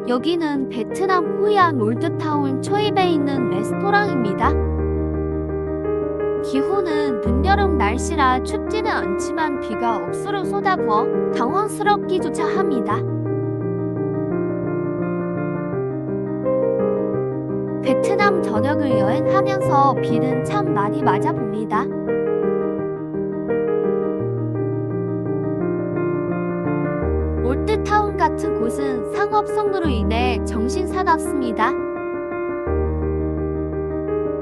여기는 베트남 호이안 올드타운 초입에 있는 레스토랑입니다. 기후는 늦여름 날씨라 춥지는 않지만 비가 억수로 쏟아부어 당황스럽기조차 합니다. 베트남 전역을 여행하면서 비는 참 많이 맞아봅니다. 올드타운 같은 곳은 상업성으로 인해 정신사납습니다.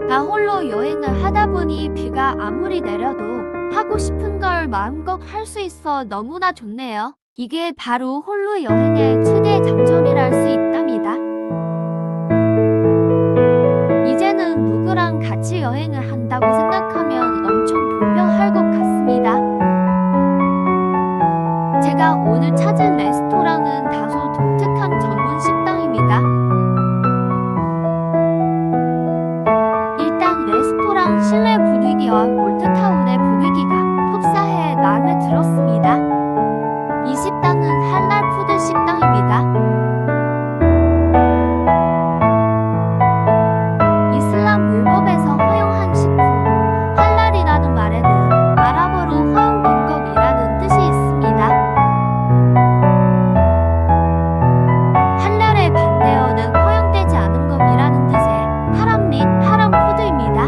나 홀로 여행을 하다 보니 비가 아무리 내려도 하고 싶은 걸 마음껏 할 수 있어 너무나 좋네요. 이게 바로 홀로 여행의 최대 장점이랄 수 있답니다. 이제는 누구랑 같이 여행을 한다고 생각하면 엄청 불편할 것 같습니다. 제가 오늘 찾은 레스토랑은 다소 독특한 전문 식당입니다. 일단 레스토랑 실내 분위기와 올드타운의 분위기가 흡사해 마음에 들었습니다. 이 식당은 할랄 푸드 식당입니다. 이슬람 율법에서 허용한 식품, 할랄이라는 말에는 아랍어로 허용된 것이라는 뜻이 있습니다. 할랄에 반대어는 허용되지 않은 것이라는 뜻의 하람 및 하람 푸드입니다.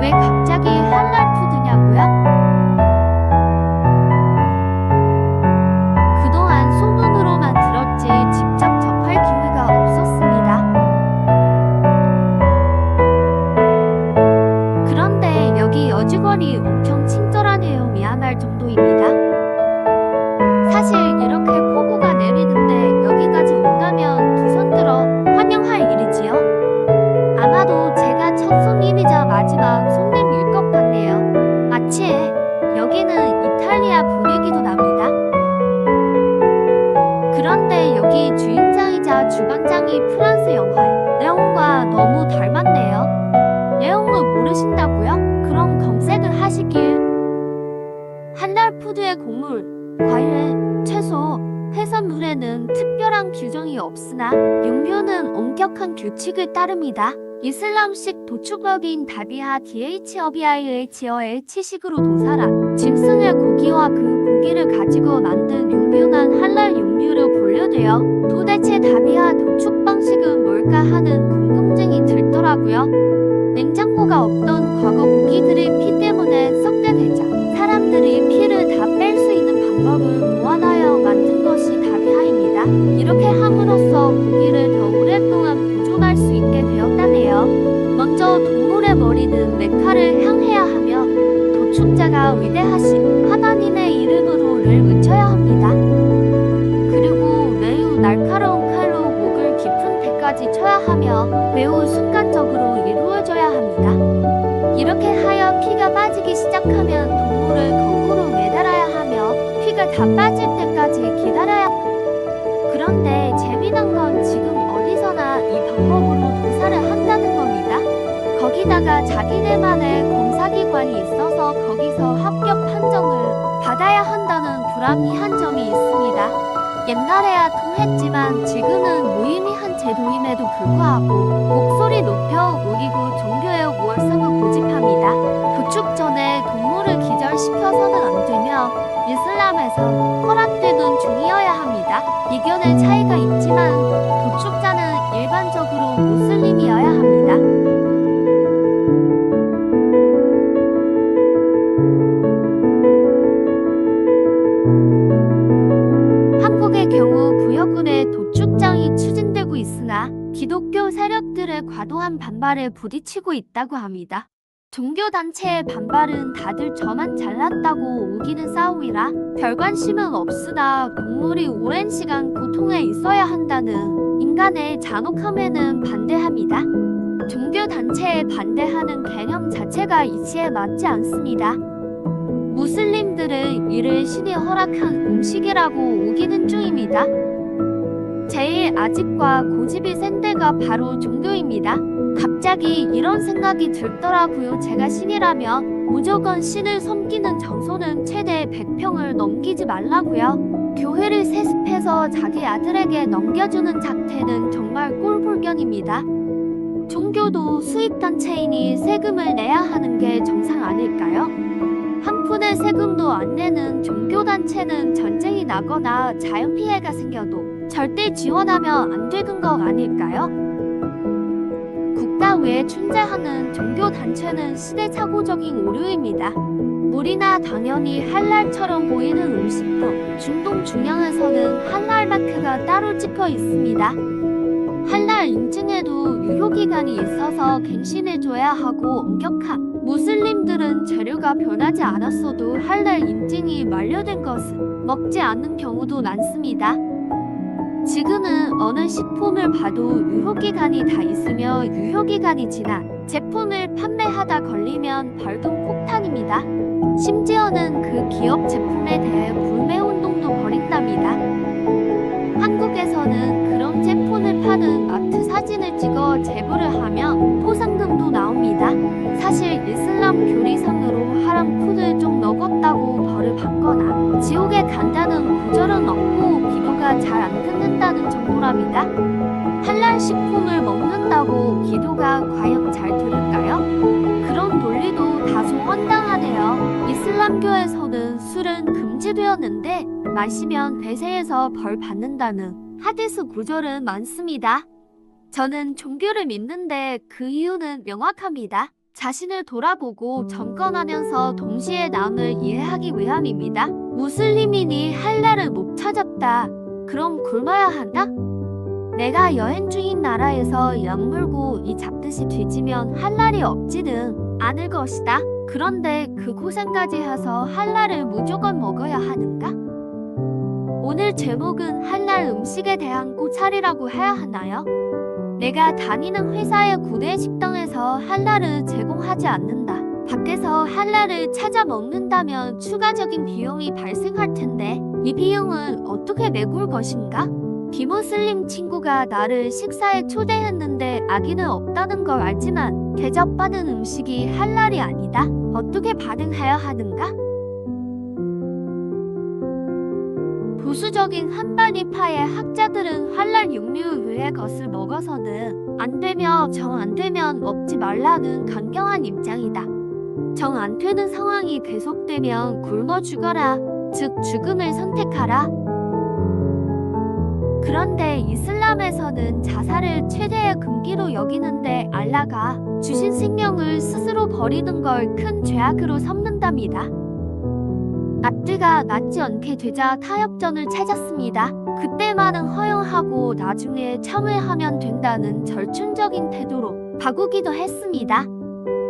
왜 갑자기 할랄 푸드냐고요? 그동안 소문으로만 들었지 직접 접할 기회가 없었습니다. 그런데 여기 여직원이 엄청 친절하네요. 미안할 정도입니다. 사실 이렇게 폭우가 내리는데 여기까지 온다면 두 손 들어 환영할 일이지요. 아마도 제가 첫 손님이자 마지막 손님일 것 같네요. 마치 여기는 이탈리아 분위기도 납니다. 그런데 여기 주인장이자 주방장이 프랑스 영화 레옹과 너무 닮았네요. 레옹을 모르신다고요? 그럼 검색을 하시길. 할랄 푸드의 곡물, 과일, 채소, 해산물에는 특별한 규정이 없으나 육류는 엄격한 규칙을 따릅니다. 이슬람식 도축업인 다비하 DH어비아이의 치식으로 도살한 짐승의 고기와 그 고기를 가지고 만든 육류는 할랄 육류로 분류되어 도대체 다비하 도축 방식은 뭘까 하는 궁금증이 들더라고요. 냉장고가 없던 과거 고기들의 피 때문에 썩게 되자 사람들이 피를 다 뺄 수 있는 방법을 모아놔여 만든 것이 다비하입니다. 이렇게 함으로써 고기를 더 오랫동안 보존할 수 있게 되었다네요. 먼저 동물의 머리는 메카를 향해야 하며 도축자가 위대하신 하나님의 이름으로를 외쳐야 합니다. 그리고 매우 날카로운 칼로 목을 깊은 데까지 쳐야 하며 매우 순간적으로 이루어져야 합니다. 이렇게 하여 피가 빠지기 시작하면 동물을 거꾸로 매달아야 하며 피가 다 빠질 때까지 기다려야 합니다. 그런데 재미난 건 지금 어디서나 이 방법으로 도살을 한다는 겁니다. 거기다가 자기네만의 검사기관이 있어서 거기서 합격 판정을 받아야 한다는 불합리한 점이 있습니다. 옛날에야 통했지만 지금은 무의미한 제도임에도 불구하고 목소리 높여 우기고 종교의 우월성을 고집합니다. 도축 전에 동물을 기절시켜서는 안 되며 이슬람에서 허락되는 종이어야 합니다. 이견의 차이가 있지만 도축자는 일반적으로 무슬림이어야 합니다. 한국의 경우 구역군의 도축장이 추진되고 있으나 기독교 세력들의 과도한 반발에 부딪히고 있다고 합니다. 종교단체의 반발은 다들 저만 잘났다고 우기는 싸움이라 별 관심은 없으나 동물이 오랜 시간 고통에 있어야 한다는 인간의 잔혹함에는 반대합니다. 종교단체에 반대하는 개념 자체가 이치에 맞지 않습니다. 무슬림들은 이를 신이 허락한 음식이라고 우기는 중입니다. 제일 아집과 고집이 센 데가 바로 종교입니다. 갑자기 이런 생각이 들더라고요. 제가 신이라면 무조건 신을 섬기는 장소는 최대 100평을 넘기지 말라고요. 교회를 세습해서 자기 아들에게 넘겨주는 작태는 정말 꼴불견입니다. 종교도 수익단체이니 세금을 내야 하는 게 정상 아닐까요? 한 푼의 세금도 안 내는 종교단체는 전쟁이 나거나 자연피해가 생겨도 절대 지원하면 안 되는 거 아닐까요? 국가 외에 존재하는 종교단체는 시대착오적인 오류입니다. 우리나 당연히 할랄처럼 보이는 음식도 중동 중앙에서는 할랄 마크가 따로 찍혀 있습니다. 할랄 인증에도 유효기간이 있어서 갱신해줘야 하고 엄격한 무슬림들은 재료가 변하지 않았어도 할랄 인증이 만료된 것은 먹지 않는 경우도 많습니다. 지금은 어느 식품을 봐도 유효기간이 다 있으며 유효기간이 지나 제품을 판매하다 걸리면 벌금 폭탄입니다. 심지어는 그 기업 제품에 대해 불매운동도 벌인답니다. 한국에서는 그런 제품을 파는 마트 사진을 찍어 제보를 하면 포상금도 나옵니다. 사실 이슬람 교리상으로 하람 푸드를 좀 먹었다고 벌을 받거나 지옥에 간다는 구절은 없고 기도가 잘 안 듣는다는 정도랍니다. 할랄 식품을 먹는다고 기도가 과연 잘 들을까요? 그런 논리도 다소 황당하네요. 이슬람교에서는 술은 금지되었는데 마시면 배세에서 벌 받는다는 하디스 구절은 많습니다. 저는 종교를 믿는데 그 이유는 명확합니다. 자신을 돌아보고 점검하면서 동시에 남을 이해하기 위함입니다. 무슬림인이 할랄을 못 찾았다. 그럼 굶어야 한다? 내가 여행 중인 나라에서 약 물고 이 잡듯이 뒤지면 할랄이 없지는 않을 것이다. 그런데 그 고생까지 해서 할랄을 무조건 먹어야 하는가? 오늘 제목은 할랄 음식에 대한 꼬찰이라고 해야 하나요? 내가 다니는 회사의 구내 식당에서 할랄을 제공하지 않는다. 밖에서 할랄을 찾아 먹는다면 추가적인 비용이 발생할 텐데 이 비용은 어떻게 메꿀 것인가? 비무슬림 친구가 나를 식사에 초대했는데 악의는 없다는 걸 알지만 대접받은 음식이 할랄이 아니다. 어떻게 반응해야 하는가? 보수적인 한반이파의 학자들은 할랄 육류 외의 것을 먹어서는 안 되며 정 안 되면 먹지 말라는 강경한 입장이다. 정 안 되는 상황이 계속되면 굶어 죽어라, 즉 죽음을 선택하라. 그런데 이슬람에서는 자살을 최대의 금기로 여기는데 알라가 주신 생명을 스스로 버리는 걸 큰 죄악으로 삼는답니다. 압드가 낫지 않게 되자 타협점을 찾았습니다. 그때만은 허용하고 나중에 참회하면 된다는 절충적인 태도로 바꾸기도 했습니다.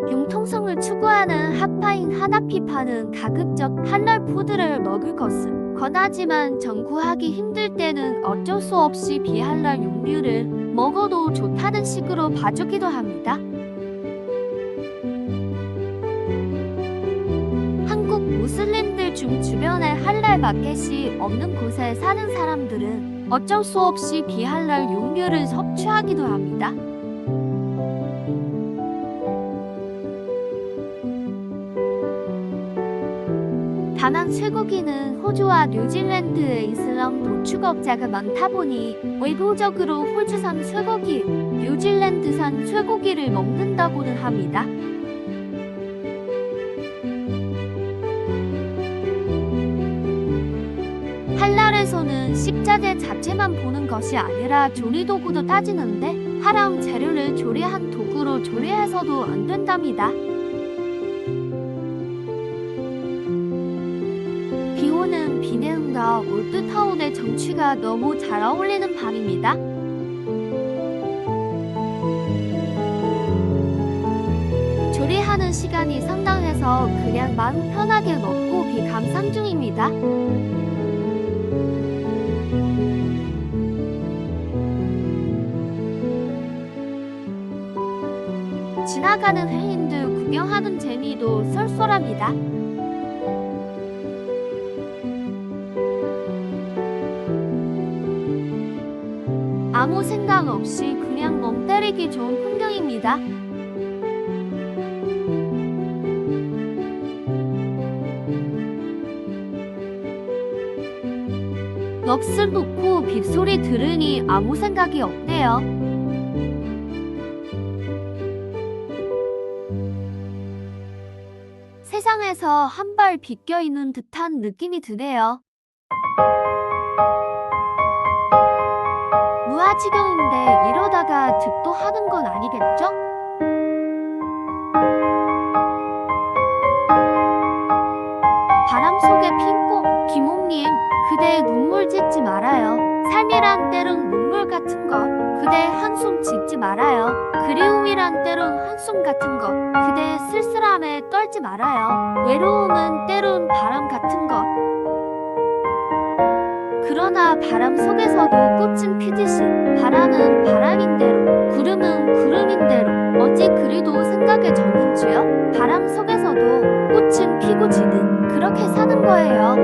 융통성을 추구하는 학파인 하나피파는 가급적 할랄 푸드를 먹을 것을 권하지만 정구하기 힘들 때는 어쩔 수 없이 비할랄 육류를 먹어도 좋다는 식으로 봐주기도 합니다. 한국 무슬림들 중 주변에 할랄 마켓이 없는 곳에 사는 사람들은 어쩔 수 없이 비할랄 육류를 섭취하기도 합니다. 다만 쇠고기는 호주와 뉴질랜드의 이슬람 도축업자가 많다 보니 의도적으로 호주산 쇠고기, 뉴질랜드산 쇠고기를 먹는다고는 합니다. 할랄에서는 식자재 자체만 보는 것이 아니라 조리도구도 따지는데 하람 재료를 조리한 도구로 조리해서도 안 된답니다. 비오는 비내음과 올드타운의 정취가 너무 잘 어울리는 밤입니다. 조리하는 시간이 상당해서 그냥 마음 편하게 먹고 비감상 중입니다. 지나가는 회인들 구경하는 재미도 쏠쏠합니다. 아무 생각 없이 그냥 멍 때리기 좋은 풍경입니다. 넋을 놓고 빗소리 들으니 아무 생각이 없네요. 세상에서 한 발 비껴 있는 듯한 느낌이 드네요. 무아지경인데 이러다가 득도 하는 건 아니겠죠? 바람 속에 핀 꽃, 김옥님, 그대 눈물 짓지 말아요. 삶이란 때론 눈물 같은 거, 그대 한숨 짓지 말아요. 그리움이란 때론 한숨 같은 거, 그대 쓸쓸함에 떨지 말아요. 외로움은 때론 바람 같은 거. 그러나 바람 속에서도 꽃은 피듯이 바라는 바람인 대로, 구름은 구름인 대로, 어찌 그리도 생각에 젖는지요? 바람 속에서도 꽃은 피고 지듯 그렇게 사는 거예요.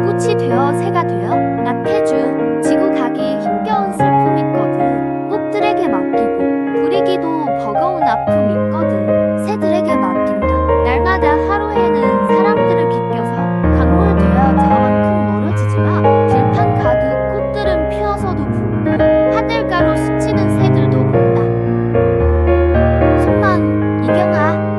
꽃이 되어 새가 되어 나태주 지고 가기 힘겨운 슬픔 있거든. 꽃들에게 맡기고 부리기도 버거운 아픔 있거든. 새들에게 맡긴다. 날마다 하루에는 사람들을 비껴서 강물 되어 저만큼 멀어지지 마. 들판 가득 꽃들은 피어서도 붓고 하늘가로 스치는 새들도 본다. 손만 이경아,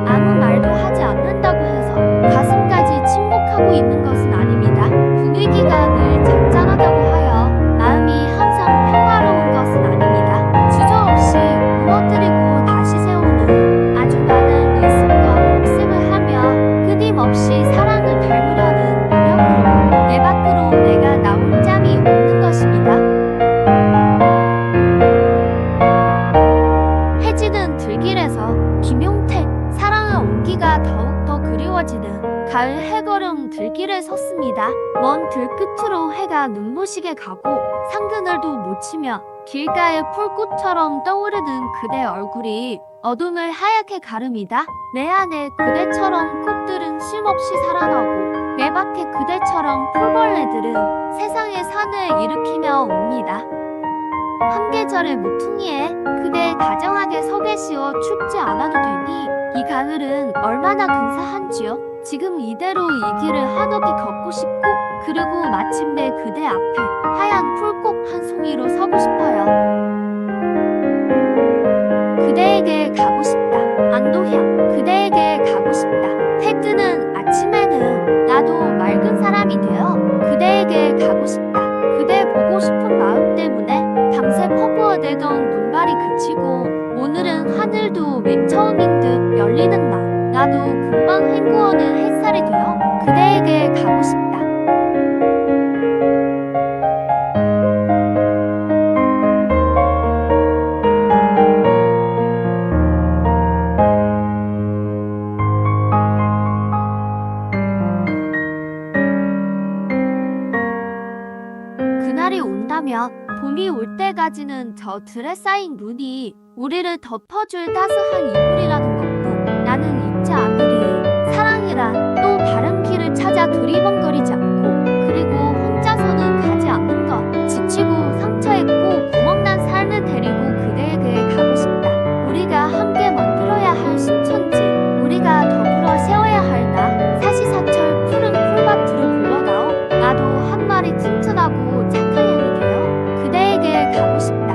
아무 말도 하지 않는다고 해서 가슴까지 침묵하고 있는 것은 아닙니다. 분위기가 늘 잔잔하다고 하여 마음이 항상 평화로운 것은 아닙니다. 주저없이 무너뜨리고 다시 세우는 아주 많은 의습과 복습을 하며 끊임없이 사랑을 닮으려는 노력으로 내 밖으로 내가 나올 짬이 없는 것입니다. 해지는 들길에서 김용택, 사랑의 온기가 더욱더 그리워지는 가을 해걸음 들길에 섰습니다. 먼 들끝으로 해가 눈부시게 가고 상그늘도 못 치며 길가의 풀꽃처럼 떠오르는 그대 얼굴이 어둠을 하얗게 가릅니다. 내 안에 그대처럼 꽃들은 쉼없이 살아나고 내 밖에 그대처럼 풀벌레들은 세상의 산을 일으키며 옵니다. 한 계절의 모퉁이에 그대 다정하게 서 계시어 춥지 않아도 되니 이 가을은 얼마나 근사한지요. 지금 이대로 이 길을 한없이 걷고 싶고 그리고 마침내 그대 앞에 하얀 풀꽃 한 송이로 서고 싶어요. 그대에게 가고 싶다. 안도향, 그대에게 가고 싶다. 해 뜨는 아침에는 나도 맑은 사람이 되어 그대에게 가고 싶다. 그대 보고 싶은 마음 때문에 밤새 퍼부어대던 눈발이 그치고 오늘은 하늘도 맨 처음인 듯 열리는 날. 나도 금방 헹구어는 햇살이 되어 그대에게 가고 싶다. 그날이 온다면 봄이 올 때까지는 저 들에 쌓인 눈이 우리를 덮어줄 따스한 이불이라는 것도 나는 잊지 않으리. 사랑이란 또 다른 길을 찾아 두리번거리지 않고 그리고 혼자서는 가지 않는 것. 지치고 상처있고 구멍난 삶을 데리고 그대에게 가고 싶다. 우리가 함께 만들어야 할 신천지, 우리가 더불어 세워야 할 나. 사시사철 푸른 풀밭으로 불러다오. 나도 한 마리 튼튼하고 착한 양이 되어 그대에게 가고 싶다.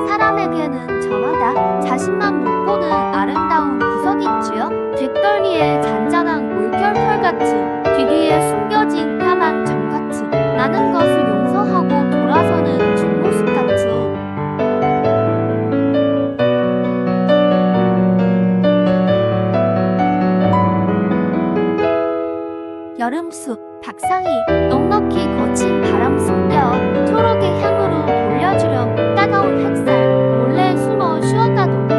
사람에게는 저마다 자신만 못 보는 아름다운 구석이 있지요. 뒷덜미에 잔잔한 물결털 같은, 뒤뒤에 숨겨진 까만 점 같은, 많은 것을 용서하고 돌아서는 뒷모습 같은. 여름숲, 박상이, 넉넉히 거친 바람 숨겨 초록의 향으로 돌려주렴. 따가운 햇살, 몰래 숨어 쉬었다도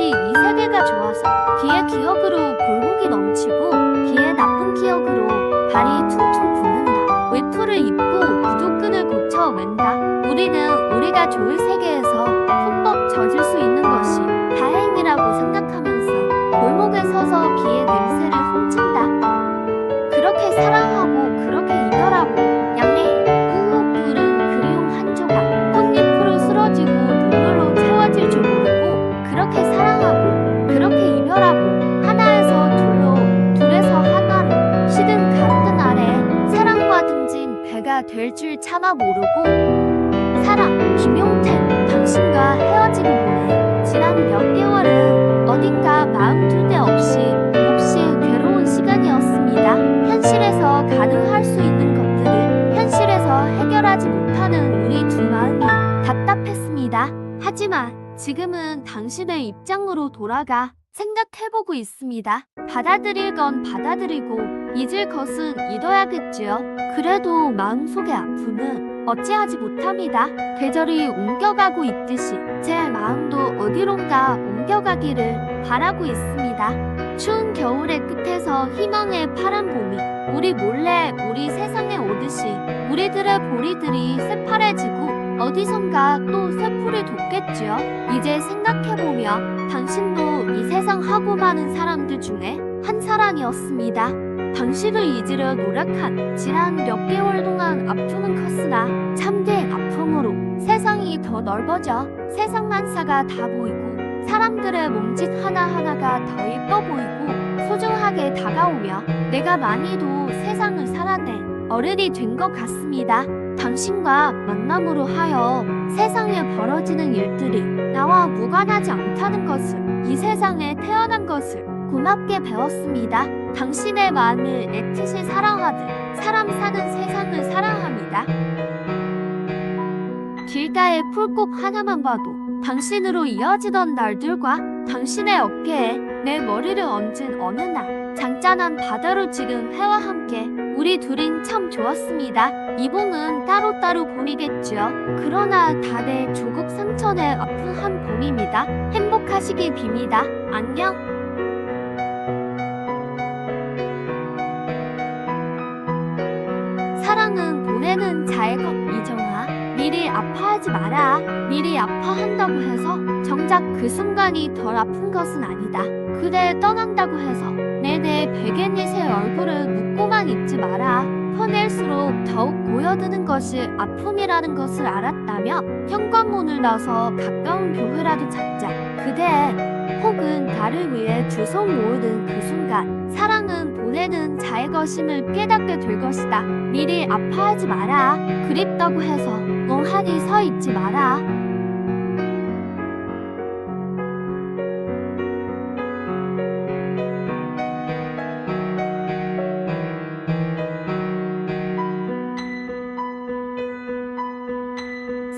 이 세계가 좋아서 귀의 기억으로 골목이 넘치고 귀의 나쁜 기억으로 발이 퉁퉁 붓는다. 외투를 입고 구두끈을 고쳐 맨다. 우리는 우리가 좋을 세계에서 흠뻑 젖을 수 있는 것이 다행이라고 생각하면서 골목에 서서 귀의 냄새를 훔친다. 그렇게 사랑하고 그렇게 이별하고 양내 꾹꾹 끓은 그리움 한 조각 꽃잎으로 쓰러지고 눈물로 채워질 줄 모르고 그렇게 사랑하고 그렇게 이별하고 하나에서 둘로 둘에서 하나로 시든 가로등 아래 사랑과 등진 배가 될 줄 차마 모르고 사랑 김용택 당신과 헤어지고 보내 지난 몇 개월은 어딘가 마음 둘 데 없이 몹시 괴로운 시간이었습니다. 현실에서 가능할 수 있는 것들을 현실에서 해결하지 못하는 우리 두 마음이 답답했습니다. 하지만 지금은 당신의 입장으로 돌아가 생각해보고 있습니다. 받아들일 건 받아들이고 잊을 것은 잊어야겠지요. 그래도 마음속의 아픔은 어찌하지 못합니다. 계절이 옮겨가고 있듯이 제 마음도 어디론가 옮겨가기를 바라고 있습니다. 추운 겨울의 끝에서 희망의 파란 봄이 우리 몰래 우리 세상에 오듯이 우리들의 보리들이 새파래지고 어디선가 또 새풀이 돋겠지요. 이제 생각해보면 당신도 이 세상 하고 많은 사람들 중에 한 사람이었습니다. 당신을 잊으려 노력한 지난 몇 개월 동안 아픔은 컸으나 참된 아픔으로 세상이 더 넓어져 세상 만사가 다 보이고 사람들의 몸짓 하나하나가 더 예뻐 보이고 소중하게 다가오며 내가 많이도 세상을 살아낸 어른이 된 것 같습니다. 당신과 만남으로 하여 세상에 벌어지는 일들이 나와 무관하지 않다는 것을 이 세상에 태어난 것을 고맙게 배웠습니다. 당신의 마음을 애틋이 사랑하듯 사람 사는 세상을 사랑합니다. 길가의 풀꽃 하나만 봐도 당신으로 이어지던 날들과 당신의 어깨에 내 머리를 얹은 어느 날 잔잔한 바다로 지금 해와 함께 우리 둘인 참 좋았습니다. 이 봄은 따로따로 봄이겠지요. 그러나 다들 조국 상천의 아픈 한 봄입니다. 행복하시길 빕니다. 안녕. 사랑은 보내는 자의 것. 이정아, 미리 아파하지 마라. 미리 아파한다고 해서 정작 그 순간이 덜 아픈 것은 아니다. 그대 떠난다고 해서 내내 베갯잇의 얼굴을 묻고만 있지 마라. 화낼수록 더욱 고여드는 것이 아픔이라는 것을 알았다며 현관문을 나서 가까운 교회라도 찾자. 그대 혹은 나를 위해 두 손 모으는 그 순간 사랑은 보내는 자의 것임을 깨닫게 될 것이다. 미리 아파하지 마라. 그립다고 해서 멍하니 서 있지 마라.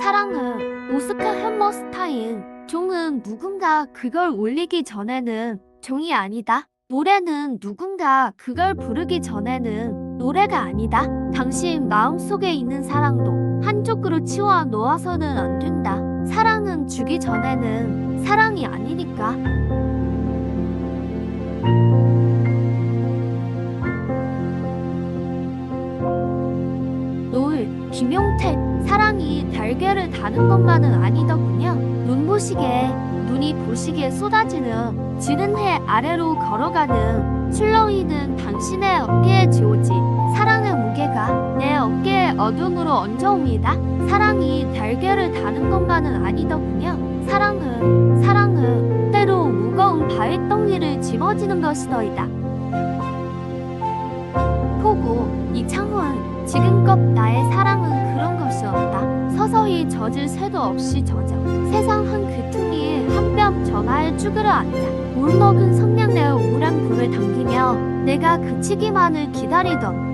사랑은 오스카 햄머스타인. 종은 누군가 그걸 울리기 전에는 종이 아니다. 노래는 누군가 그걸 부르기 전에는 노래가 아니다. 당신 마음속에 있는 사랑도 한쪽으로 치워 놓아서는 안 된다. 사랑은 주기 전에는 사랑이 아니니까. 노을, 김용택. 사랑이 달걀을 다는 것만은 아니더군요. 눈부시게 눈이 부시게 쏟아지는 지는 해 아래로 걸어가는 출렁이는 당신의 어깨에 지오지. 사랑의 무게가 내 어깨에 어둠으로 얹어옵니다. 사랑이 달걀을 다는 것만은 아니더군요. 사랑은 때로 무거운 바위덩이를 짊어지는 것이더이다. 포구, 이창훈. 지금껏 나의 사랑은 그런 것이었다. 서서히 젖을 새도 없이 젖어 세상 한 귀퉁이에 한 뼘 전하에 쭈그려 앉아 물 먹은 성냥내의 우울한 불을 당기며 내가 그치기만을 기다리던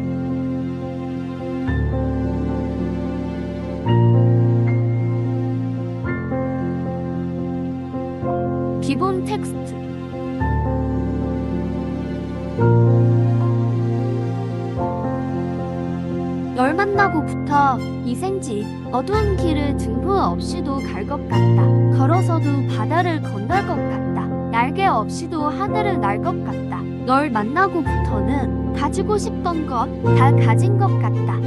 기본 텍스트. 널 만나고부터 이생지 어두운 길을 등부 없이도 갈 것 같다. 걸어서도 바다를 건널 것 같다. 날개 없이도 하늘을 날 것 같다. 널 만나고부터는 가지고 싶던 것 다 가진 것 같다.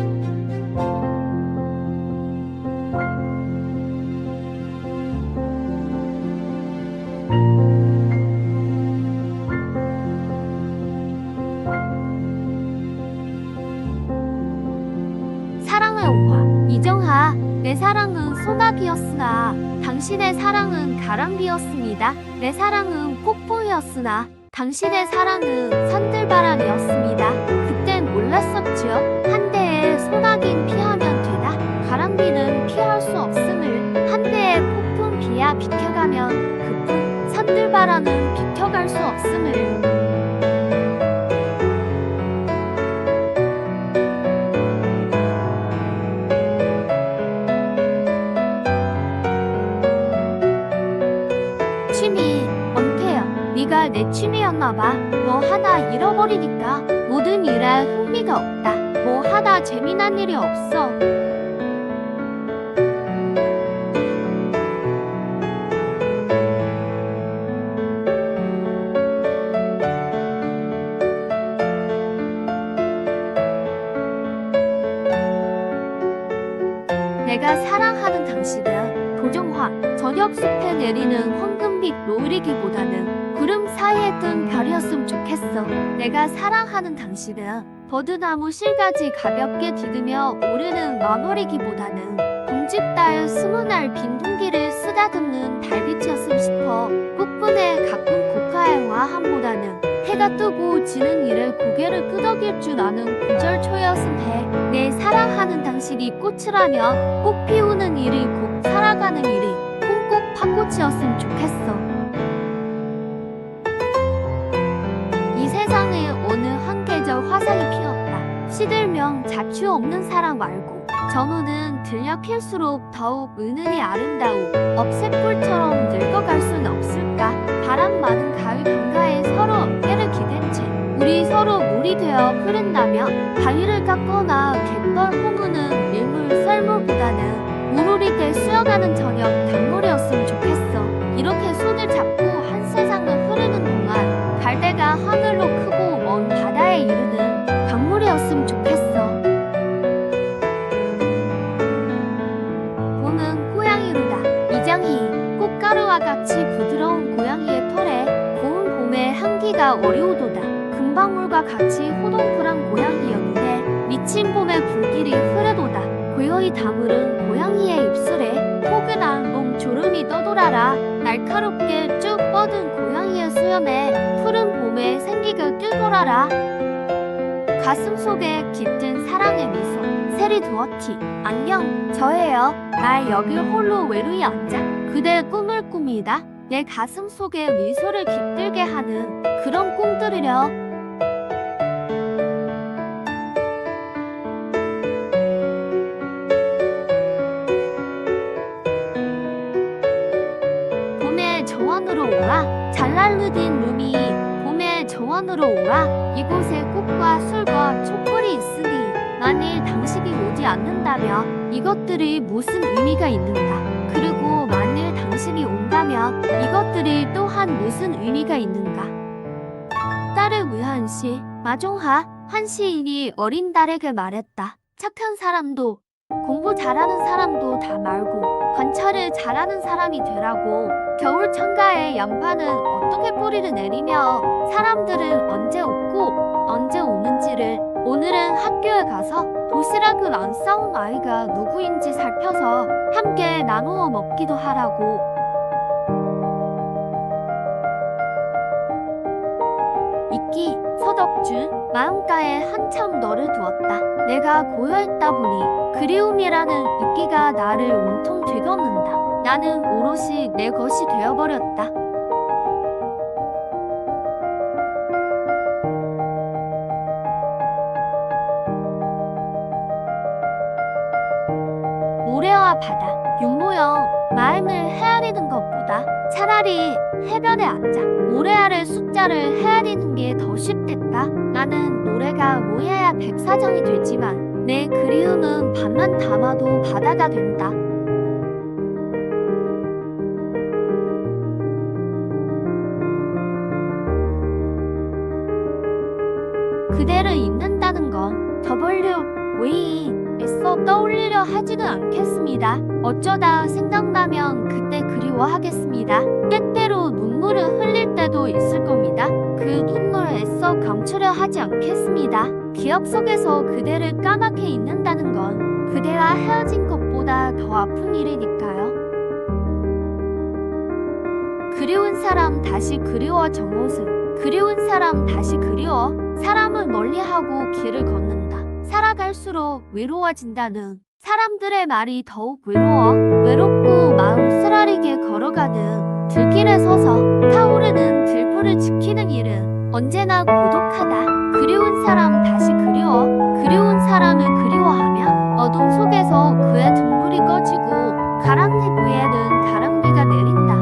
사랑의 오화 이정하, 내 사랑은 소나기였으나 당신의 사랑은 가랑비였습니다. 내 사랑은 폭풍이었으나 당신의 사랑은 산들바람이었습니다. 그땐 몰랐었지요. 한 대의 소나기는 피하면 되나? 가랑비는 피할 수 없음을. 한 대의 폭풍비야 비켜가면 그뿐. 산들바람은 비켜갈 수 없음을. 취미, 원태야. 네가 내 취미였나봐. 뭐 하나 잃어버리니까 모든 일에 흥미가 없다. 뭐 하나 재미난 일이 없어. 내가 사랑하는 당신은 도정화, 저녁 숲에 내리는 황금빛 노을이기보다는 구름 사이에 뜬 별이었으면 좋겠어. 내가 사랑하는 당신은 버드나무 실가지 가볍게 디디며 오르는 망월이기보다는 공집 따위 20알 빈 동기를 쓰다듬는 달빛이었으면 싶어. 꽃분에 가끔 고가의 화함보다는 해가 뜨고 지는 일에 고개를 끄덕일 줄 아는 구절초였음 해. 내 사랑하는 당신이 꽃이라면 꽃 피우는 일이 곧 살아가는 일이 콩꽃 팥꽃이었으면 좋겠어. 이 세상에 어느 한 계절 화상이 피었다. 시들명 자취 없는 사랑 말고 전우는 들려 킬수록 더욱 은은히 아름다우 업새꿀처럼 늙어갈 순 없을까. 바람 많은 가을 강가에 서로 어깨를 기댄 채 우리 서로 물이 되어 흐른다면 바위를 깎거나 갯벌 호무는 밀물 썰물보다는 우르리 때 수영하는 저녁 강물이었으면 좋겠어. 이렇게 손을 잡고 한 세상을 흐르는 동안 갈대가 하늘로 크고 먼 바다에 이르는 강물이었으면 좋겠어. 봄은 고양이로다. 이장희, 꽃가루와 같이 부드러운 고양이의 털에 고운 봄의 향기가 어려우도다. 금방울과 같이 호동풀한 고양이였는데 미친 봄의 불길이 흐르도다. 고요히 다물은 고양이의 입술에 포근한 봄 졸음이 떠돌아라. 날카롭게 쭉 뻗은 고양이의 수염에 푸른 봄의 생기가 뛰돌아라. 가슴 속에 깃든 사랑의 미소 세리 두어티. 안녕, 저예요. 날 여길 홀로 외로이 앉아 그대의 꿈을 꾸미다. 내 가슴 속에 미소를 깃들게 하는 그런 꿈들이려. 봄의 정원으로 오라. 잘날르딘 루미. 봄의 정원으로 오라. 이곳에 꽃과 술과 촛불이 있으니 만일 당신이 오지 않는다면 이것들이 무슨 의미가 있는가. 그리고 만일 당신이 온다면 이것들이 또한 무슨 의미가 있는가. 딸을 위한 시. 마종하, 한 시인이 어린 딸에게 말했다. 착한 사람도 공부 잘하는 사람도 다 말고 관찰을 잘하는 사람이 되라고. 겨울 창가에 양파는 어떻게 뿌리를 내리며 사람들은 언제 웃고 언제 우는지를 오늘은 학교에 가서 도시락을 안 싸온 아이가 누구인지 살펴서 함께 나누어 먹기도 하라고. 이끼 서덕준. 마음가에 한참 너를 두었다. 내가 고요했다 보니 그리움이라는 이끼가 나를 온통 뒤덮는다. 나는 오롯이 내 것이 되어버렸다. 모래와 바다, 윤모형, 마음을 헤아리는 것보다 차라리 해변에 앉아 모래 아래 숫자를 헤아리는 게 더 쉽겠다. 나는 노래가 모여야 백사장이 되지만 내 그리움은 밤만 담아도 바다가 된다. 그대를 잊는다는 건 W 애써 떠올리려 하지는 않겠습니다. 어쩌다 생각나면 그때 그리워하겠습니다. 때때로 눈물을 흘릴 때도 있을 겁니다. 그 눈물 애써 감추려 하지 않겠습니다. 기억 속에서 그대를 까맣게 잊는다는 건 그대와 헤어진 것보다 더 아픈 일이니까요. 그리운 사람 다시 그리워 정호승. 그리운 사람 다시 그리워. 사람을 멀리하고 길을 걷는다. 살아갈수록 외로워진다는 사람들의 말이 더욱 외로워. 외롭고 마음 쓰라리게 걸어가는 들길에 서서 타오르는 들불을 지키는 일은 언제나 고독하다. 그리운 사람 다시 그리워. 그리운 사람을 그리워하며 어둠 속에서 그의 등불이 꺼지고 가랑잎 위에는 가랑비가 내린다.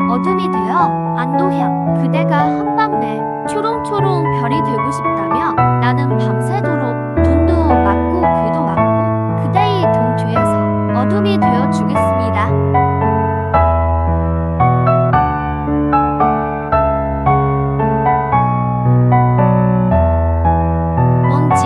어둠이 되어 안도향. 그대가 한밤에 초롱초롱 별이 되고 싶다며 나는 밤새도록 눈도 맞고 귀도 맞고 그대의 등 뒤에서 어둠이 되어 주겠습니다. 먼지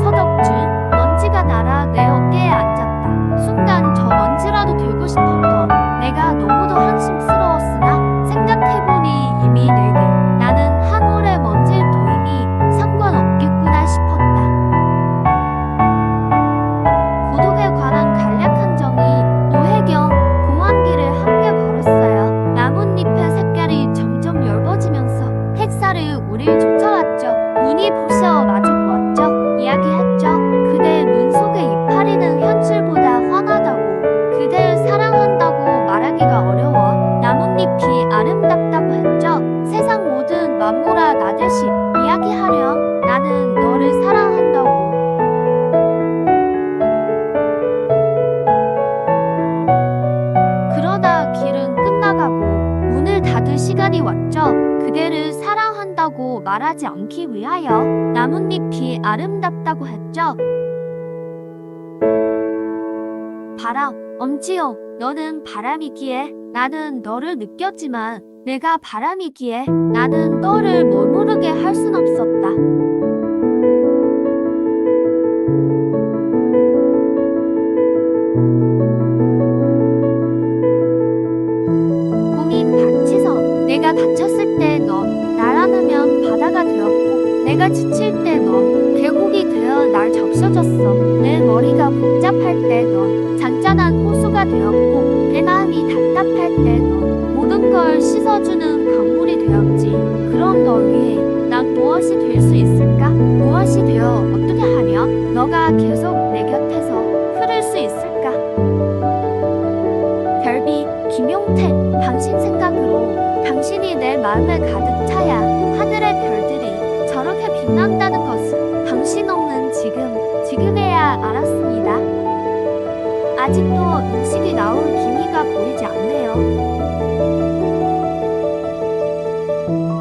서덕준. 먼지가 날아 내 어깨에 앉았다. 순간 저 먼지라도 되고 싶었던 내가 너무도 한심스러웠으나 생각해보니 이미 내게 나는 한 올의 먼지일 터이니 상관없겠구나 싶었다. 고독에 관한 간략한 정의. 노혜경. 공원길을 함께 걸었어요. 나뭇잎의 색깔이 점점 엷어지면서 햇살이 우릴 쫓아왔죠. 눈이 부셔 마주 보았죠. 이야기했죠. 그대의 눈 속에 이파리는 현실보다 환하다고. 그대를 사랑한다고 말하기가 어려워. 나뭇잎이 아름답다고 했죠. 세상 모든 만물아 나 대신 이야기하렴. 나는 너를 사랑한다고. 그러다 길은 끝나가고 문을 닫을 시간이 왔죠. 그대를 사랑한다고 말하지 않기 위하여 나뭇잎이 아름답다고 했죠. 바람. 엄지요. 너는 바람이기에 나는 너를 느꼈지만 내가 바람이기에 나는 너를 머무르게 할 순 없었다. 공인 박지성. 내가 다쳤을 때 넌 날 안으면 바다가 되었고 내가 지칠 때 넌 계곡이 되어 날 적셔줬어. 내 머리가 복잡할 때 넌 잔잔한 호수가 되었고 내 마음이 답답할 때 넌 모든 걸 씻어주는 강물이 되었지. 그런 널 위해 난 무엇이 될 수 있을까? 무엇이 되어 어떻게 하면 너가 계속 내 곁에서 흐를 수 있을까? 별비. 김용태. 당신 생각으로 당신이 내 마음에 가득 차야 하늘의 별들이 저렇게 빛난다는 것을 당신 없는 지금에야 알았습니다. 아직도 음식이 나올 기미가 보이지 않네요.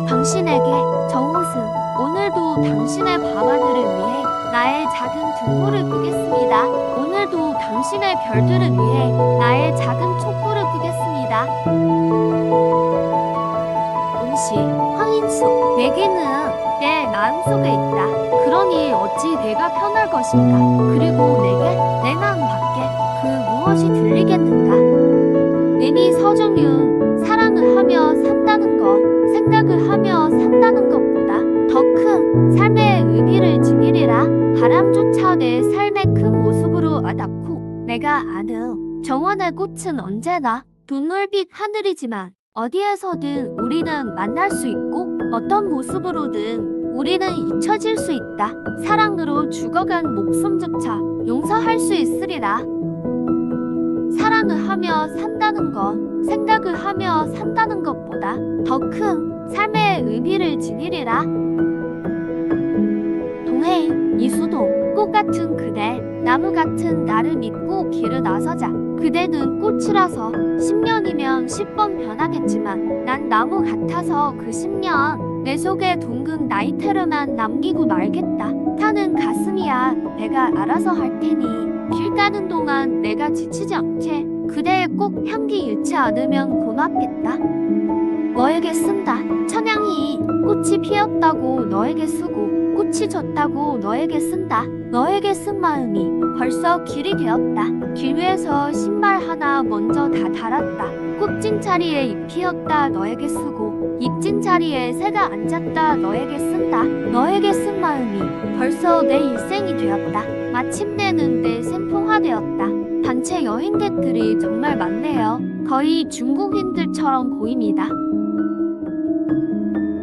당신에게 정호승. 오늘도 당신의 밤하늘을 위해 나의 작은 등불을 끄겠습니다. 오늘도 당신의 별들을 위해 나의 작은 촛불을 끄겠습니다. 음시. 황인숙. 내게는 내 마음속에 있다. 그러니 어찌 내가 편할 것인가. 그리고 내게 내 마음 밖에 그 무엇이 들리겠는가. 내니 서정윤. 사랑을 하며 산다는 건 생각을 하며 산다는 것보다 더 큰 삶의 의미를 지니리라. 바람조차 내 삶의 큰 모습으로 와닿고 내가 아는 정원의 꽃은 언제나 눈놀빛 하늘이지만 어디에서든 우리는 만날 수 있고 어떤 모습으로든 우리는 잊혀질 수 있다. 사랑으로 죽어간 목숨조차 용서할 수 있으리라. 사랑을 하며 산다는 건 생각을 하며 산다는 것보다 더 큰 삶의 의미를 지니리라. 동해인. 이수동. 꽃 같은 그대, 나무 같은 나를 믿고 길을 나서자. 그대는 꽃이라서 10년이면 10번 변하겠지만 난 나무 같아서 그 10년 내 속에 둥근 나이테르만 남기고 말겠다. 타는 가슴이야 내가 알아서 할 테니 길 가는 동안 내가 지치지 않게 그대의 꼭 향기 잃지 않으면 고맙겠다. 너에게 쓴다. 천양이 꽃이 피었다고 너에게 쓰고 꽃이 졌다고 너에게 쓴다. 너에게 쓴 마음이 벌써 길이 되었다. 길 위에서 신발 하나 먼저 다 달았다. 꽃진 자리에 잎이었다 너에게 쓰고 잎진 자리에 새가 앉았다 너에게 쓴다. 너에게 쓴 마음이 벌써 내 일생이 되었다. 마침내는 내 생풍화되었다. 단체 여행객들이 정말 많네요. 거의 중국인들처럼 보입니다.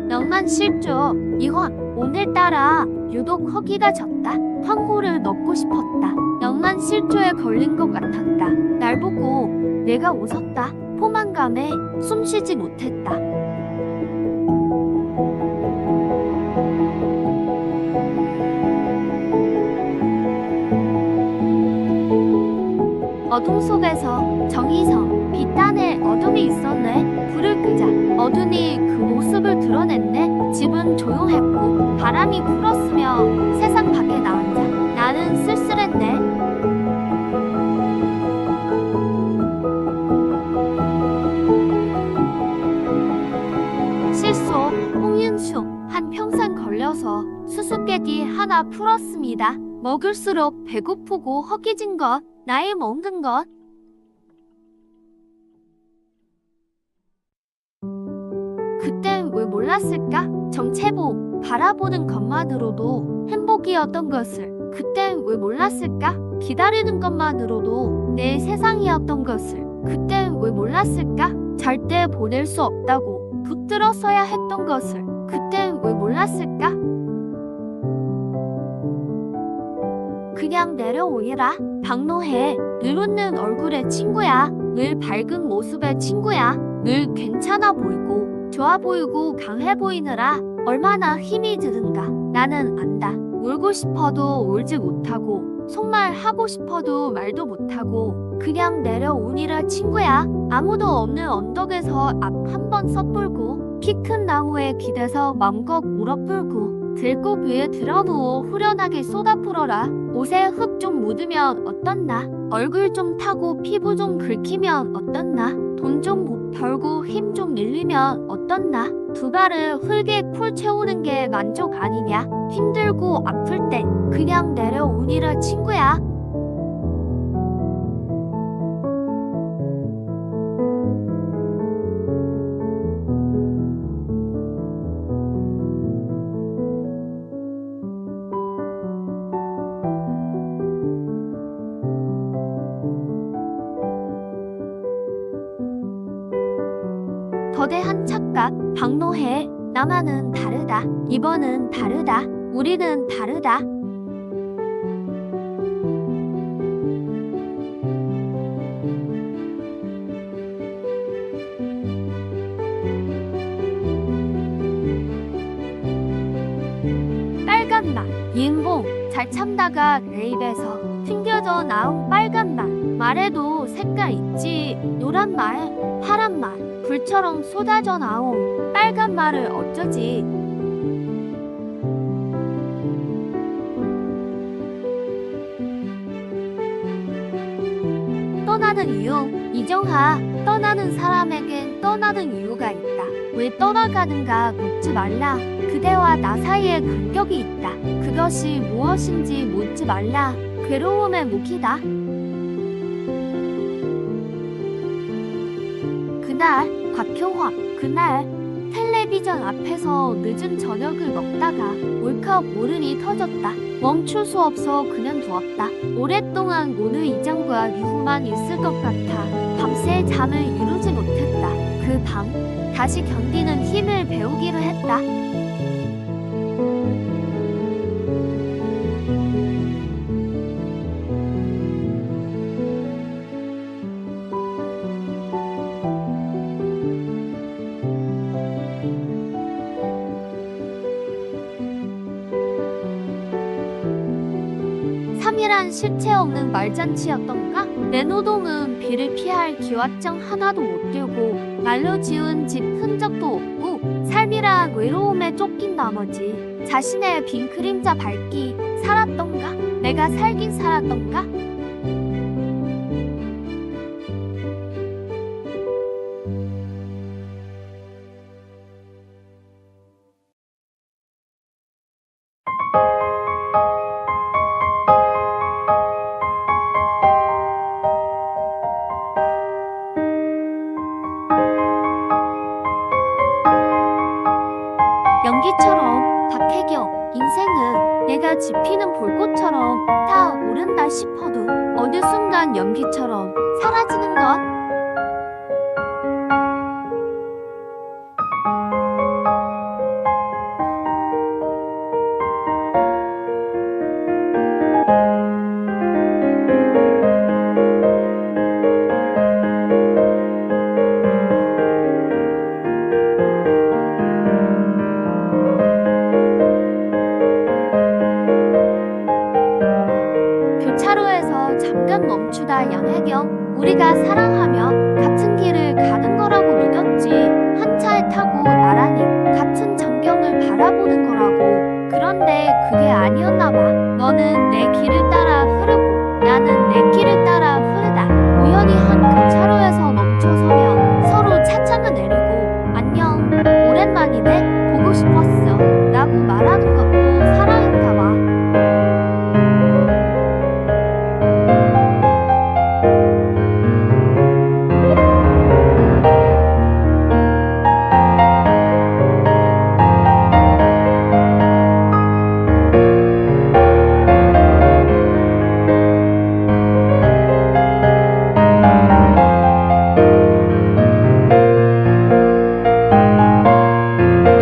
영만실조 이황 오늘따라 유독 허기가 졌다. 황호를 넣고 싶었다. 영만실조에 걸린 것 같았다. 날 보고 내가 웃었다. 포만감에 숨쉬지 못했다. 어둠 속에서 정의성 빛단에 어둠이 있었네. 불을 끄자 어둠이 그 모습을 드러냈네. 집은 조용했고 바람이 불었으며 세상 밖에 나 혼자 나는 쓸쓸했네. 실소 홍윤수 한평생 걸려서 수수께끼 하나 풀었습니다. 먹을수록 배고프고 허기진 것 나이 먹는 것. 그땐 왜 몰랐을까? 정체보 바라보는 것만으로도 행복이었던 것을. 그땐 왜 몰랐을까? 기다리는 것만으로도 내 세상이었던 것을. 그땐 왜 몰랐을까? 절대 보낼 수 없다고 붙들었어야 했던 것을. 그땐 왜 몰랐을까? 그냥 내려오이라. 박노해. 늘 웃는 얼굴의 친구야. 늘 밝은 모습의 친구야. 늘 괜찮아 보이고 좋아 보이고 강해 보이느라 얼마나 힘이 드는가 나는 안다. 울고 싶어도 울지 못하고 속말 하고 싶어도 말도 못하고 그냥 내려오니라 친구야. 아무도 없는 언덕에서 앞 한번 섣불고 키 큰 나무에 기대서 맘껏 물어불고 들꽃 위에 드러누워 후련하게 쏟아 풀어라. 옷에 흙 좀 묻으면 어떻나. 얼굴 좀 타고 피부 좀 긁히면 어떻나. 돈 좀 벌고 힘 좀 밀리면 어떻나. 두 발을 흙에 쿨 채우는 게 만족 아니냐. 힘들고 아플 때 그냥 내려오니라 친구야. 거대한 착각 박노해. 나만은 다르다. 이번은 다르다. 우리는 다르다. 빨간 말 이은봉 잘 참다가 내 입에서 튕겨져 나온 빨간 말. 말에도 색깔 있지. 노란 말 파란 말 불처럼 쏟아져 나온 빨간 말을 어쩌지. 떠나는 이유 이정하. 떠나는 사람에겐 떠나는 이유가 있다. 왜 떠나가는가 묻지 말라. 그대와 나 사이에 간격이 있다. 그것이 무엇인지 묻지 말라. 괴로움의 무기다. 그날 곽효화. 그날 텔레비전 앞에서 늦은 저녁을 먹다가 울컥 울음이 터졌다. 멈출 수 없어 그냥 두었다. 오랫동안 오늘 이장과 이후만 있을 것 같아 밤새 잠을 이루지 못했다. 그 밤 다시 견디는 힘을 배우기로 했다. 삶이란 실체 없는 말잔치였던가? 내 노동은 비를 피할 기왓장 하나도 못 들고 말로 지은 집 흔적도 없고 삶이란 외로움에 쫓긴 나머지 자신의 빈 그림자 밟기 살았던가? 내가 살긴 살았던가? 싶어도 어느 순간 연기처럼 사라지는 것. 교차로에서 잠깐 멈추다 연혜경, 우리가 사랑하며 같은 길을 가는 거라고 믿었지. 한 차에 타고 나란히 같은 전경을 바라보는 거라고. 그런데 그게 아니었나 봐. 너는 내 길을 따라 흐르고 나는 내 길을 따라 흐르다 우연히 한 교차로에서 멈춰서면 서로 차창을 내리고 안녕, 오랜만이네, 보고 싶었어 라고 말하는 것도 사랑인가 봐.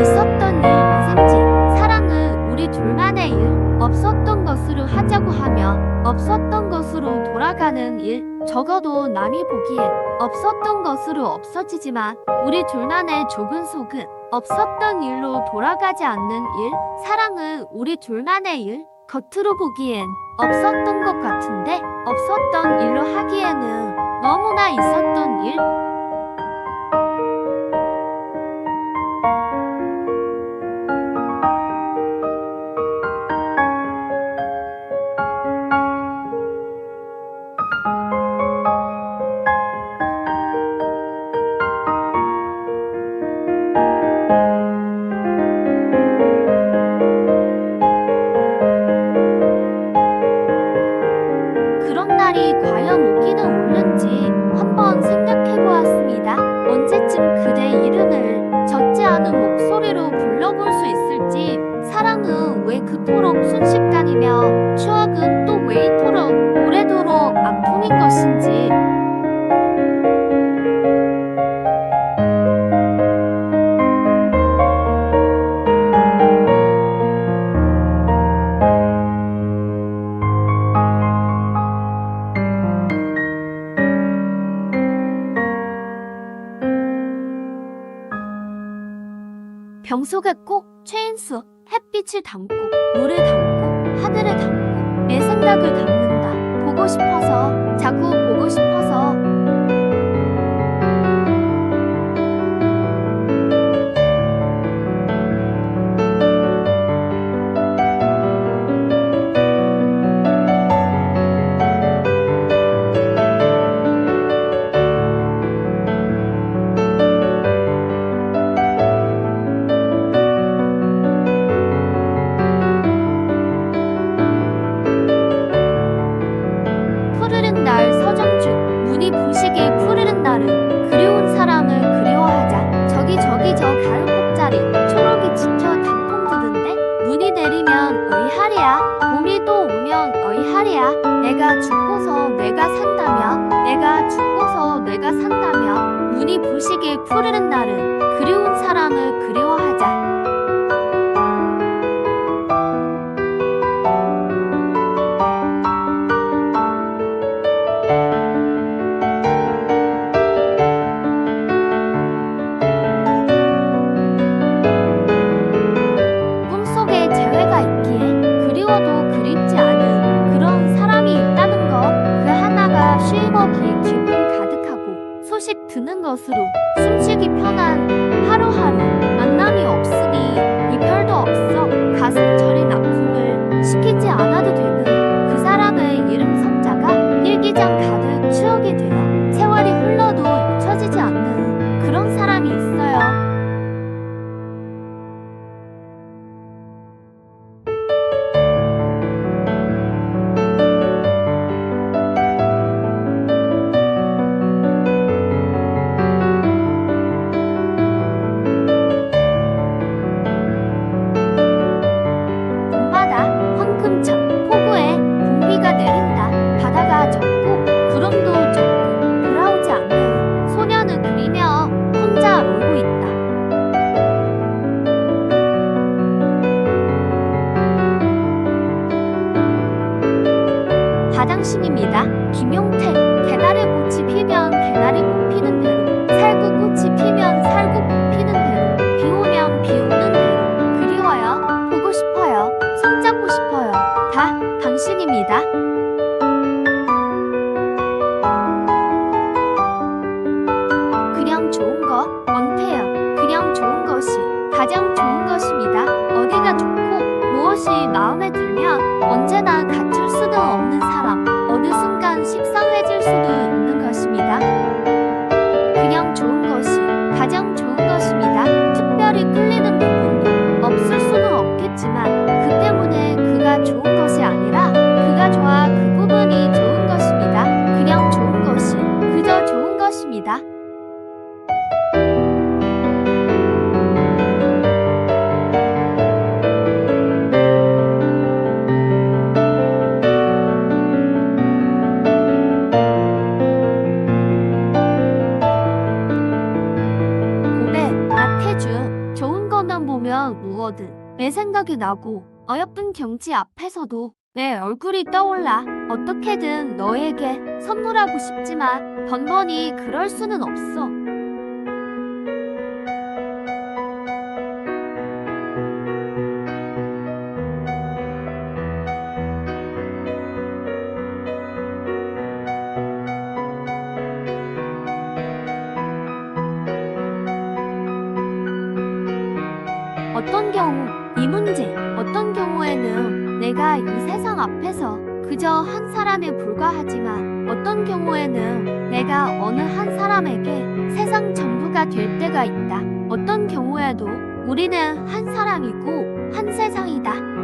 있었던 일 인생지. 사랑은 우리 둘만의 일. 없었던 것으로 하자고 하며 없었던 것으로 돌아가는 일. 적어도 남이 보기엔 없었던 것으로 없어지지만 우리 둘만의 좁은 속은 없었던 일로 돌아가지 않는 일. 사랑은 우리 둘만의 일. 겉으로 보기엔 없었던 것 같은데 없었던 일로 하기에는 너무나 있었던 일. 그런 날이 과연 오기는 오는지 한번 생각해보았습니다. 언제쯤 그대 이름을 젖지 않은 목소리로 불러볼 수 있을지. 사랑은 왜 그토록 순식간이며 추억은 또 왜 이토록 오래도록 아픔인 것인지. 병 속에 꼭 최인수. 햇빛을 담고 물을 담고 하늘을 담고 내 생각을 담는다. 보고 싶어서, 자꾸 보고 싶어서. 푸르른 날 서정주. 눈이 부시게 푸르른 날은 그리운 사람을 그리워하자. 저기 저 가을 꼭자리 초록이 지켜 단풍 두는데 눈이 내리면 의하리야. 봄이 또 오면 의하리야. 내가 죽고서 내가 산다면, 내가 죽고서 내가 산다면 눈이 부시게 푸르른 날은 그리운 사람을 그리워하자. 꿈속에 재회가 있기에 그리워도 그립지 않은 그런 사람이 있다는 것. 그 하나가 쉼없이 기분 가득하고 소식 드는 것으로 숨쉬기 편한 하루하루. 만남이 없으니 이별도 없어. 가슴 저린 아픔을 시키지 않아도 되는 그 사람의 이름 석자가 일기장 가득 추억이 되어 세월이 흘러도 잊혀지지 않는 그런 사람이 있어요. 것이 마음에 들면 언제나 갖출 수도 없는 사람, 어느 순간 식상해질 수도 있는 것입니다. 그냥 좋은 것이 가장 좋은 것입니다. 특별히 끌리는 부분도 없을 수는 없겠지만 그 때문에 그가 좋은 것이 아니라 그가 좋아 그 부분이 좋은 것입니다. 그냥 좋은 것이 그저 좋은 것입니다. 고백, 나태주. 좋은 것만 보면 무엇든 내 생각이 나고 어여쁜 경치 앞에서도 내 얼굴이 떠올라. 어떻게든 너에게 선물하고 싶지만 번번이 그럴 수는 없어. 어떤 경우, 이 문제, 어떤 경우에는 내가 이 세상 앞에서 그저 한 사람에 불과하지만 어떤 경우에는 내가 어느 한 사람에게 세상 전부가 될 때가 있다. 어떤 경우에도 우리는 한 사람이고 한 세상이다.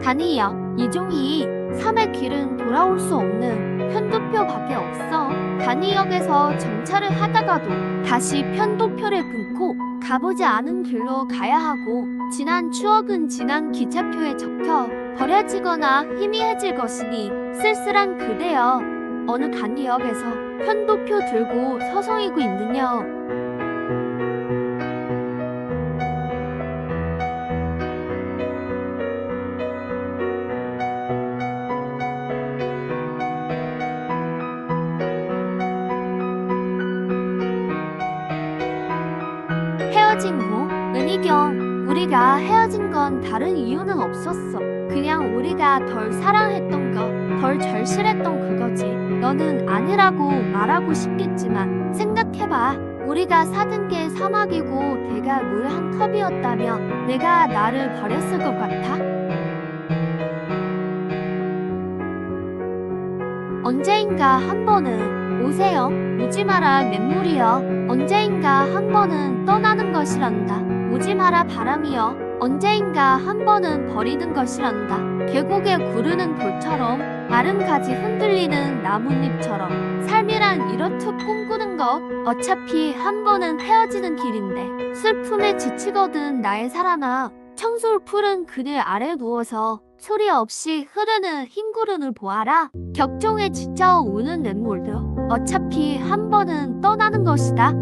단이야, 이종희, 삶의 길은 돌아올 수 없는 편도표밖에 없어. 단이역에서 정차를 하다가도 다시 편도표를 끊고 가보지 않은 길로 가야 하고 지난 추억은 지난 기차표에 적혀 버려지거나 희미해질 것이니 쓸쓸한 그대여 어느 단이역에서 편도표 들고 서성이고 있느냐. 헤어진 후, 은희경, 우리가 헤어진 건 다른 이유는 없었어. 그냥 우리가 덜 사랑했던 거, 덜 절실했던 그거지. 너는 아니라고 말하고 싶겠지만 생각해봐. 우리가 사둔 게 사막이고 대가 물 한 컵이었다면 내가 나를 버렸을 것 같아? 언제인가 한 번은 오세요. 오지 마라 맹물이여. 언제인가 한 번은 떠나는 것이란다. 오지 마라 바람이여. 언제인가 한 번은 버리는 것이란다. 계곡에 구르는 돌처럼 마른 가지 흔들리는 나뭇잎처럼 삶이란 이렇듯 꿈꾸는 것. 어차피 한 번은 헤어지는 길인데 슬픔에 지치거든 나의 사랑아. 청솔 푸른 그늘 아래 누워서 소리 없이 흐르는 흰 구름을 보아라. 격종에 지쳐 우는 냇물들. 어차피 한 번은 떠나는 것이다.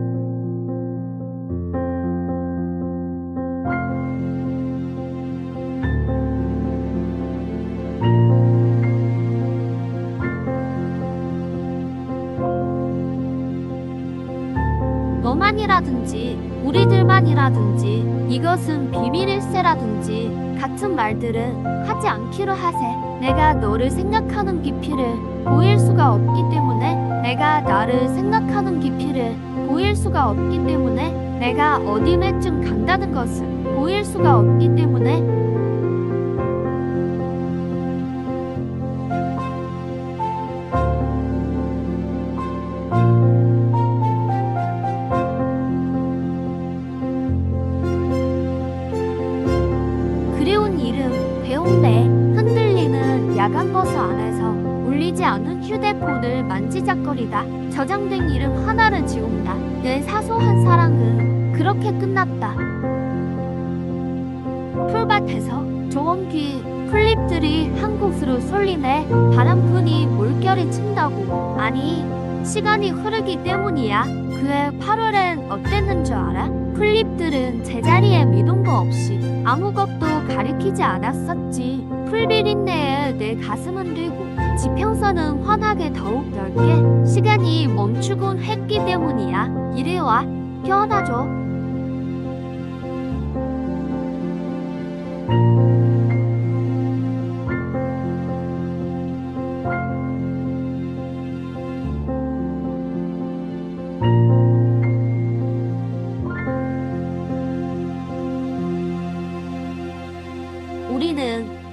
너만이라든지 우리들만이라든지 이것은 비밀일세라든지 같은 말들은 하지 않기로 하세. 내가 너를 생각하는 깊이를 보일 수가 없기 때문에 내가 나를 생각하는 깊이를 보일 수가 없기 때문에 내가 어디매쯤 간다는 것을 보일 수가 없기 때문에 그리운 이름 배운배 흔들리는 야간버스 안에서 울리지 않은 휴대폰을 만지작거리다 저장된 이름 하나를 지운다. 내 사소한 사랑은 그렇게 끝났다. 풀밭에서 조원귀 풀잎들이 한 곳으로 쏠리네. 바람분이 물결이 친다고. 아니 시간이 흐르기 때문이야. 그해 8월엔 어땠는 줄 알아? 풀잎들은 제자리에 미동도 없이 아무것도 가리키지 않았었지. 풀비린내에 내 가슴은 뛰고 지평선은 환하게 더욱 넓게 시간이 멈추곤 했기 때문이야. 이리 와 껴안아줘.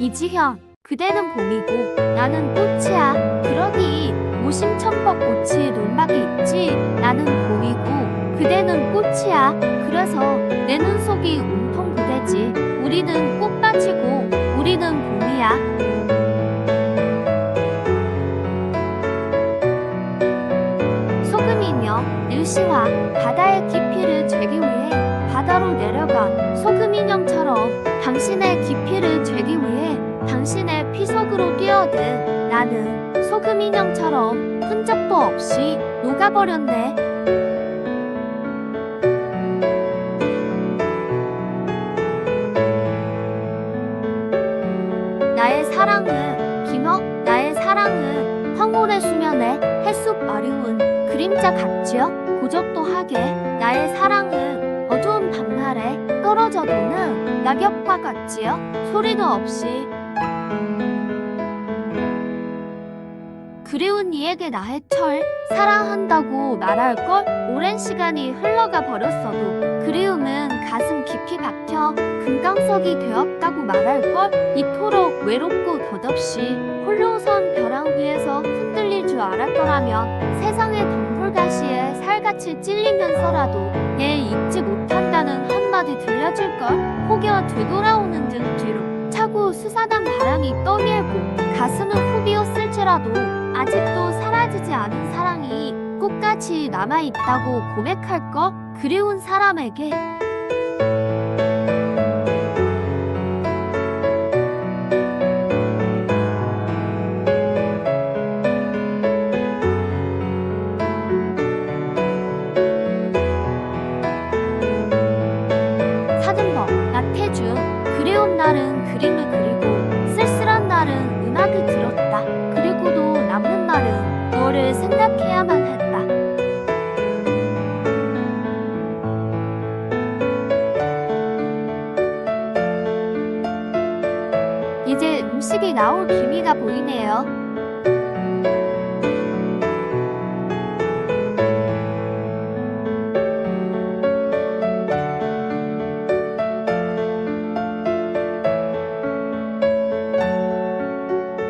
이지현, 그대는 봄이고 나는 꽃이야. 그러니 오심천법 꽃이 논막에 있지. 나는 봄이고 그대는 꽃이야. 그래서 내 눈 속이 온통 그대지. 우리는 꽃밭이고 우리는 봄이야. 소금이며 일시와 바다의 깊이를 재기 위해 바다로 내려간 소금인형처럼 당신의 깊이를 재기 위해 당신의 피 속으로 뛰어든 나는 소금인형처럼 흔적도 없이 녹아버렸네. 나의 사랑은 김어, 나의 사랑은 황홀의 수면에 햇빛 마려운 그림자 같지요? 고적도하게 나의 사랑은 어두운 밤날에 떨어져 도는 낙엽과 같지요? 소리도 없이 그리운 이에게 나의 철 사랑한다고 말할 걸. 오랜 시간이 흘러가 버렸어도 그리움은 가슴 깊이 박혀 금강석이 되었다고 말할 걸. 이토록 외롭고 덧없이 홀로 선 벼랑 위에서 흔들릴 줄 알았더라면 세상의 덤불가시에 살같이 찔리면서라도 얘 잊지 못한다는 한마디 들려줄 걸. 혹여 되돌아오는 등 뒤로 차고 수사단 바람이 떠밀고 가슴을 후비었을지라도 아직도 사라지지 않은 사랑이 꽃같이 남아있다고 고백할 것. 그리운 사람에게 사등법 나태주. 그리운 날은 그림을 그리고 쓸쓸한 날은 음악을 들었다. 그리고도 남는 날은 너를 생각해야만 했다. 이제 음식이 나올 기미가 보이네요.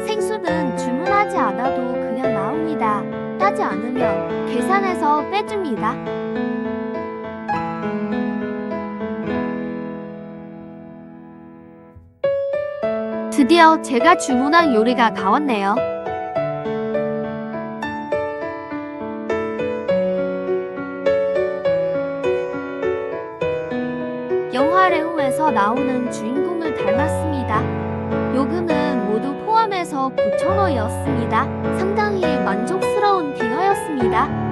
생수는 주문하지 않아도 그냥 나옵니다. 따지 않으면 계산해서 빼줍니다. 드디어 제가 주문한 요리가 나왔네요. 영화 레옹에서 나오는 주인공을 닮았습니다. 요금은 모두 포함해서 9,000원이었습니다. 상당히 만족스러운 디너였습니다.